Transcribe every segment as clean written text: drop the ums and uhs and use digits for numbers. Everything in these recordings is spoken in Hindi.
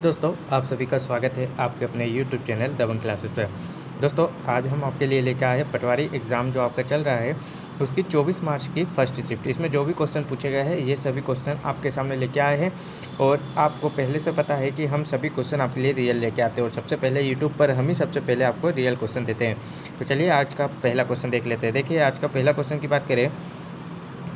दोस्तों, आप सभी का स्वागत है आपके अपने यूट्यूब चैनल दबंग क्लासेस पर। दोस्तों, आज हम आपके लिए लेकर आए हैं पटवारी एग्ज़ाम जो आपका चल रहा है उसकी 24 मार्च की फर्स्ट शिफ्ट। इसमें जो भी क्वेश्चन पूछे गए हैं ये सभी क्वेश्चन आपके सामने लेके आए हैं और आपको पहले से पता है कि हम सभी क्वेश्चन आपके लिए रियल लेके आते हैं और सबसे पहले यूट्यूब पर हम ही सबसे पहले आपको रियल क्वेश्चन देते हैं। तो चलिए आज का पहला क्वेश्चन देख लेते हैं। देखिए, आज का पहला क्वेश्चन की बात करें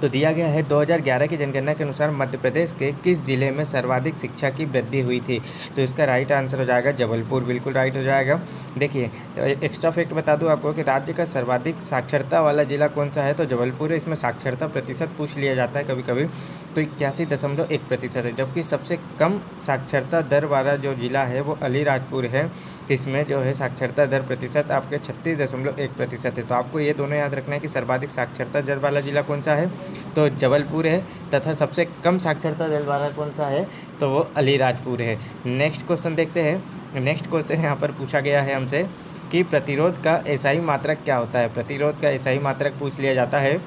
तो दिया गया है 2011 की जनगणना के अनुसार मध्य प्रदेश के किस जिले में सर्वाधिक शिक्षा की वृद्धि हुई थी। तो इसका राइट आंसर हो जाएगा जबलपुर, बिल्कुल राइट हो जाएगा। देखिए, एक्स्ट्रा फैक्ट बता दूं आपको कि राज्य का सर्वाधिक साक्षरता वाला जिला कौन सा है, तो जबलपुर है। इसमें साक्षरता प्रतिशत पूछ लिया जाता है कभी कभी, तो 81.1% है। जबकि सबसे कम साक्षरता दर वाला जो जिला है वो अलीराजपुर है। इसमें जो है साक्षरता दर प्रतिशत आपके 36.1% है। तो आपको ये दोनों याद रखना है कि सर्वाधिक साक्षरता दर वाला जिला कौन सा है, तो जबलपुर है, तथा सबसे कम साक्षरता दर वाला कौन सा है, तो वो अलीराजपुर है। नेक्स्ट क्वेश्चन देखते हैं। नेक्स्ट क्वेश्चन यहाँ पर पूछा गया है हमसे कि प्रतिरोध का एसआई मात्रक क्या होता है। प्रतिरोध का एसआई मात्रक पूछ लिया जाता है,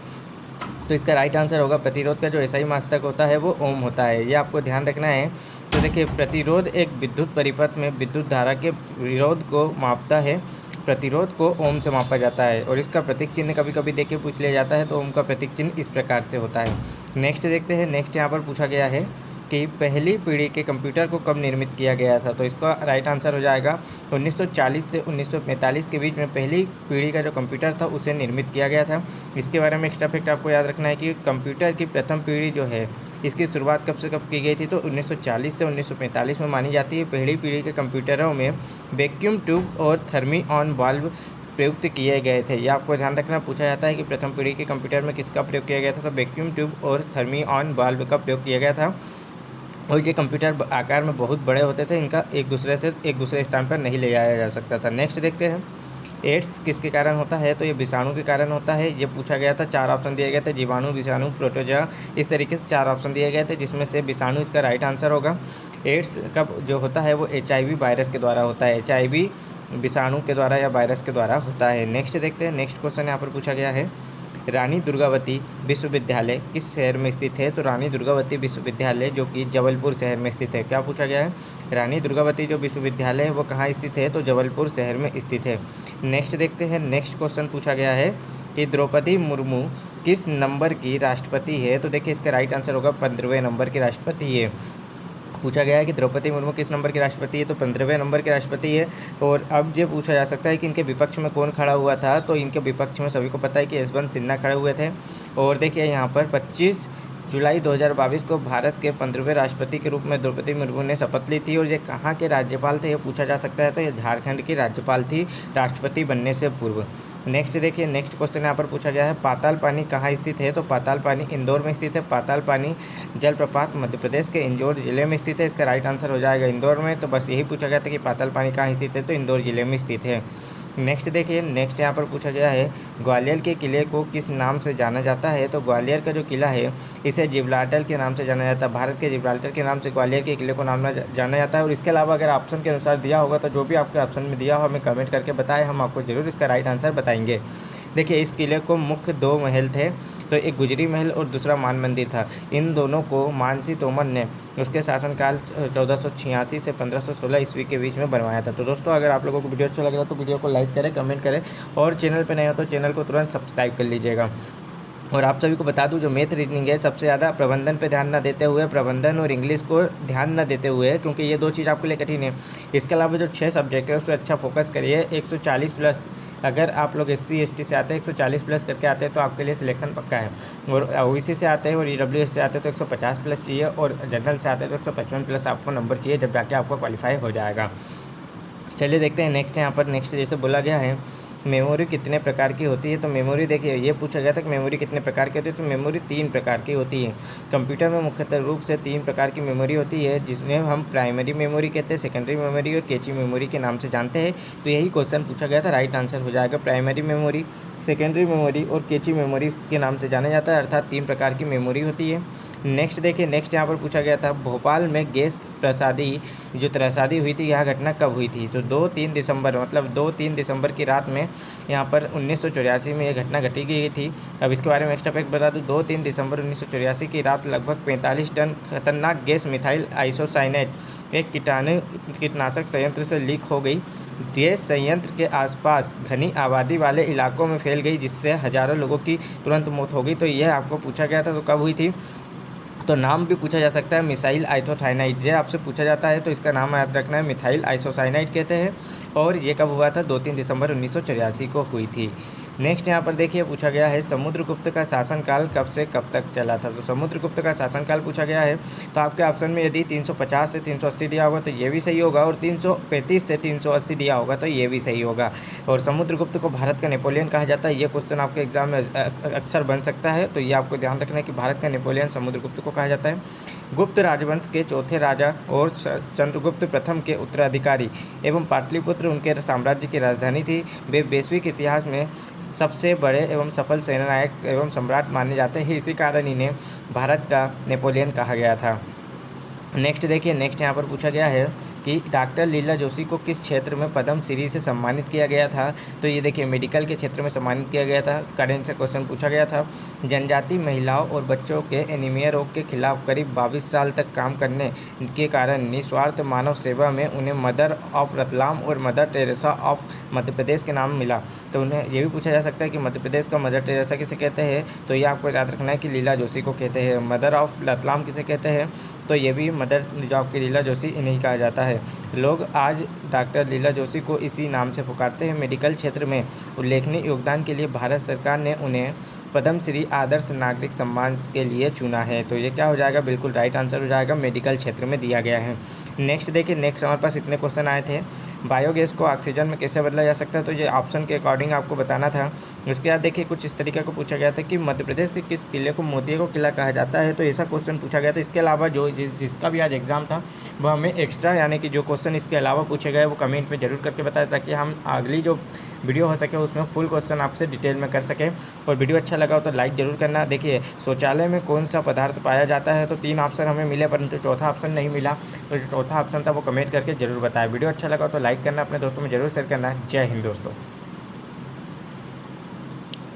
तो इसका राइट आंसर होगा प्रतिरोध का जो एसआई मात्रक होता है वो ओम होता है। ये आपको ध्यान रखना है। तो देखिए, प्रतिरोध एक विद्युत परिपथ में विद्युत धारा के विरोध को मापता है। प्रतिरोध को ओम से मापा जाता है और इसका प्रतीक चिन्ह कभी कभी देके पूछ लिया जाता है, तो ओम का प्रतीक चिन्ह इस प्रकार से होता है। नेक्स्ट देखते हैं। नेक्स्ट यहाँ पर पूछा गया है कि पहली पीढ़ी के कंप्यूटर को कब निर्मित किया गया था। तो इसका राइट आंसर हो जाएगा 1940 से 1945 के बीच में पहली पीढ़ी का जो कंप्यूटर था उसे निर्मित किया गया था। इसके बारे में एक्स्ट्रा फैक्ट आपको याद रखना है कि कंप्यूटर की प्रथम पीढ़ी जो है इसकी शुरुआत कब से कब की गई थी, तो 1940 से 1945 में मानी जाती है। पहली पीढ़ी के कंप्यूटरों में वैक्यूम ट्यूब और थर्मी ऑन वाल्व प्रयुक्त किए गए थे। यह आपको ध्यान रखना। पूछा जाता है कि प्रथम पीढ़ी के कंप्यूटर में किसका प्रयोग किया गया था, तो वैक्यूम ट्यूब और थर्मी ऑन वाल्व का प्रयोग किया गया था। और ये कंप्यूटर आकार में बहुत बड़े होते थे, इनका एक दूसरे स्थान पर नहीं ले जाया जा सकता था। नेक्स्ट देखते हैं। एड्स किसके कारण होता है, तो ये विषाणु के कारण होता है। ये पूछा गया था, 4 ऑप्शन दिए गए थे, जीवाणु, विषाणु, प्रोटोजोआ, इस तरीके से 4 ऑप्शन दिए गए थे, जिसमें से विषाणु इसका राइट आंसर होगा। एड्स का जो होता है वो HIV वायरस के द्वारा होता है। HIV विषाणु के द्वारा या वायरस के द्वारा होता है। नेक्स्ट देखते हैं। नेक्स्ट क्वेश्चन यहाँ पर पूछा गया है, रानी दुर्गावती विश्वविद्यालय किस शहर में स्थित है। तो रानी दुर्गावती विश्वविद्यालय जो कि जबलपुर शहर में स्थित है। क्या पूछा गया है, रानी दुर्गावती जो विश्वविद्यालय है वो कहाँ स्थित है, तो जबलपुर शहर में स्थित है। नेक्स्ट देखते हैं। नेक्स्ट क्वेश्चन पूछा गया है कि द्रौपदी मुर्मू किस नंबर की राष्ट्रपति है। तो देखिए, इसका राइट आंसर होगा 15वें नंबर की राष्ट्रपति है। पूछा गया है कि द्रौपदी मुर्मू किस नंबर की राष्ट्रपति है, तो 15वें नंबर की राष्ट्रपति है। और अब ये पूछा जा सकता है कि इनके विपक्ष में कौन खड़ा हुआ था, तो इनके विपक्ष में सभी को पता है कि यशवंत सिन्हा खड़े हुए थे। और देखिए, यहाँ पर 25 जुलाई 2022 को भारत के 15वें राष्ट्रपति के रूप में द्रौपदी मुर्मू ने शपथ ली थी। और ये कहाँ के राज्यपाल थे, ये पूछा जा सकता है, तो ये झारखंड की राज्यपाल थी राष्ट्रपति बनने से पूर्व। नेक्स्ट देखिए। नेक्स्ट क्वेश्चन यहाँ पर पूछा गया है, पाताल पानी कहाँ स्थित है, तो पाताल पानी इंदौर में स्थित है। पाताल पानी जलप्रपात मध्य प्रदेश के इंदौर जिले में स्थित है। इसका राइट आंसर हो जाएगा इंदौर में। तो बस यही पूछा गया था कि पाताल पानी कहाँ स्थित है, तो इंदौर जिले में स्थित है। नेक्स्ट देखिए। नेक्स्ट यहाँ पर पूछा गया है, ग्वालियर के किले को किस नाम से जाना जाता है। तो ग्वालियर का जो किला है इसे जिब्राल्टर के नाम से जाना जाता है। भारत के जिब्राल्टर के नाम से ग्वालियर के किले को नाम जाना जाता है। और इसके अलावा अगर ऑप्शन के अनुसार दिया होगा तो जो भी आपके ऑप्शन में दिया हो हमें कमेंट करके बताएं, हम आपको ज़रूर इसका राइट आंसर बताएंगे। देखिए, इस किले को मुख्य 2 महल थे, तो एक गुजरी महल और दूसरा मान मंदिर था। इन दोनों को मानसी तोमर ने उसके शासनकाल 1486 से 1516 ईस्वी के बीच में बनवाया था। तो दोस्तों, अगर आप लोगों को वीडियो अच्छा लग रहा है तो वीडियो को लाइक करें, कमेंट करें और चैनल पर नए हो तो चैनल को तुरंत सब्सक्राइब कर लीजिएगा। और आप सभी को बता दूं, जो मैथ रीजनिंग है सबसे ज़्यादा प्रबंधन पे ध्यान ना देते हुए, प्रबंधन और इंग्लिश को ध्यान ना देते हुए, क्योंकि ये 2 चीज़ आपके लिए कठिन है। इसके अलावा जो 6 सब्जेक्ट है उस पर अच्छा फोकस करिए। 140 प्लस अगर आप लोग SC ST से आते हैं, 140 प्लस करके आते हैं तो आपके लिए सिलेक्शन पक्का है। और OBC से आते हैं और EWS से आते हैं तो 150 प्लस चाहिए, और जनरल से आते हैं तो 155 प्लस आपको नंबर चाहिए, जब जाके आपको क्वालिफाई हो जाएगा। चलिए देखते हैं। नेक्स्ट यहाँ पर नेक्स्ट जैसे बोला गया है, मेमोरी कितने प्रकार की होती है। तो मेमोरी देखिए, ये पूछा गया था कि मेमोरी कितने प्रकार की होती है। तो मेमोरी 3 प्रकार की होती है। कंप्यूटर में मुख्यतः रूप से 3 प्रकार की मेमोरी होती है, जिसमें हम प्राइमरी मेमोरी कहते हैं, सेकेंडरी मेमोरी और कैची मेमोरी के नाम से जानते हैं। तो यही क्वेश्चन पूछा गया था, राइट आंसर हो जाएगा प्राइमरी मेमोरी, सेकेंडरी मेमोरी और कैची मेमोरी के नाम से जाना जाता है, अर्थात 3 प्रकार की मेमोरी होती है। नेक्स्ट देखिए। नेक्स्ट यहाँ पर पूछा गया था, भोपाल में गैस त्रसादी हुई थी, यह घटना कब हुई थी। तो 2-3 दिसंबर, मतलब 2-3 दिसंबर की रात में यहाँ पर 1984 में यह घटना घटी गई थी। अब इसके बारे में एक्स्ट्रा फैक्ट बता दूँ, 2-3 दिसंबर 1984 की रात लगभग 45 टन खतरनाक गैस मिथाइल आइसोसाइनेट एक कीटनाशक संयंत्र से लीक हो गई। गैस संयंत्र के आसपास घनी आबादी वाले इलाकों में फैल गई, जिससे हज़ारों लोगों की तुरंत मौत हो गई। तो यह आपको पूछा गया था, तो कब हुई थी? तो नाम भी पूछा जा सकता है मिसाइल आइसोसाइनाइड, ये आपसे पूछा जाता है, तो इसका नाम याद रखना है, मिथाइल आइसोसाइनाइड कहते हैं। और ये कब हुआ था? 2-3 दिसंबर 1984 को हुई थी। नेक्स्ट यहाँ पर देखिए पूछा गया है समुद्रगुप्त का शासनकाल कब से कब तक चला था। तो समुद्रगुप्त का शासनकाल पूछा गया है, तो आपके ऑप्शन में यदि 350 से 380 दिया होगा तो ये भी सही होगा, और 335 से 380 दिया होगा तो ये भी सही होगा। और समुद्रगुप्त को भारत का नेपोलियन कहा जाता है, ये क्वेश्चन आपके एग्जाम में अक्सर बन सकता है, तो ये आपको ध्यान रखना है कि भारत का नेपोलियन समुद्रगुप्त को कहा जाता है। गुप्त राजवंश के चौथे राजा और चंद्रगुप्त प्रथम के उत्तराधिकारी एवं पाटलिपुत्र उनके साम्राज्य की राजधानी थी। वे वैश्विक इतिहास में सबसे बड़े एवं सफल सेनानायक एवं सम्राट माने जाते हैं, इसी कारण इन्हें भारत का नेपोलियन कहा गया था। नेक्स्ट देखिए, नेक्स्ट यहाँ पर पूछा गया है कि डॉक्टर लीला जोशी को किस क्षेत्र में पद्म श्री से सम्मानित किया गया था। तो ये देखिए मेडिकल के क्षेत्र में सम्मानित किया गया था। करेंट से क्वेश्चन पूछा गया था। जनजाति महिलाओं और बच्चों के एनीमिया रोग के खिलाफ करीब 22 साल तक काम करने के कारण निस्वार्थ मानव सेवा में उन्हें मदर ऑफ रतलाम और mother Teresa of Madhya Pradesh के नाम मिला। तो उन्हें ये भी पूछा जा सकता है कि मध्य प्रदेश का मदर टेरेसा किसे कहते हैं, तो ये आपको याद रखना है कि लीला जोशी को कहते हैं। मदर ऑफ रतलाम किसे कहते हैं, तो ये भी मदर जो आपकी लीला जोशी इन्हें कहा जाता है। लोग आज डॉक्टर लीला जोशी को इसी नाम से पुकारते हैं। मेडिकल क्षेत्र में उल्लेखनीय योगदान के लिए भारत सरकार ने उन्हें पद्म श्री आदर्श नागरिक सम्मान के लिए चुना है। तो ये क्या हो जाएगा? बिल्कुल राइट आंसर हो जाएगा, मेडिकल क्षेत्र में दिया गया है। नेक्स्ट देखिए, नेक्स्ट हमारे पास इतने क्वेश्चन आए थे। बायोगैस को ऑक्सीजन में कैसे बदला जा सकता है, तो ये ऑप्शन के अकॉर्डिंग आपको बताना था। उसके बाद देखिए कुछ इस तरीके को पूछा गया था कि मध्य प्रदेश के किस किले को मोतिये का किला कहा जाता है, तो ऐसा क्वेश्चन पूछा गया था। इसके अलावा जो जिसका भी आज एग्जाम था वह हमें एक्स्ट्रा यानी कि जो क्वेश्चन इसके अलावा पूछे गए वो कमेंट में जरूर करके बताएं, ताकि हम अगली जो वीडियो हो सके उसमें फुल क्वेश्चन आपसे डिटेल में कर सकें। और वीडियो अच्छा लगा हो तो लाइक जरूर करना। देखिए शौचालय में कौन सा पदार्थ पाया जाता है, तो 3 ऑप्शन हमें मिले, परंतु चौथा ऑप्शन नहीं मिला, तो जो चौथा ऑप्शन था वो कमेंट करके जरूर बताएं। वीडियो अच्छा लगा हो तो लाइक करना, अपने दोस्तों में जरूर शेयर करना। जय हिंद दोस्तों।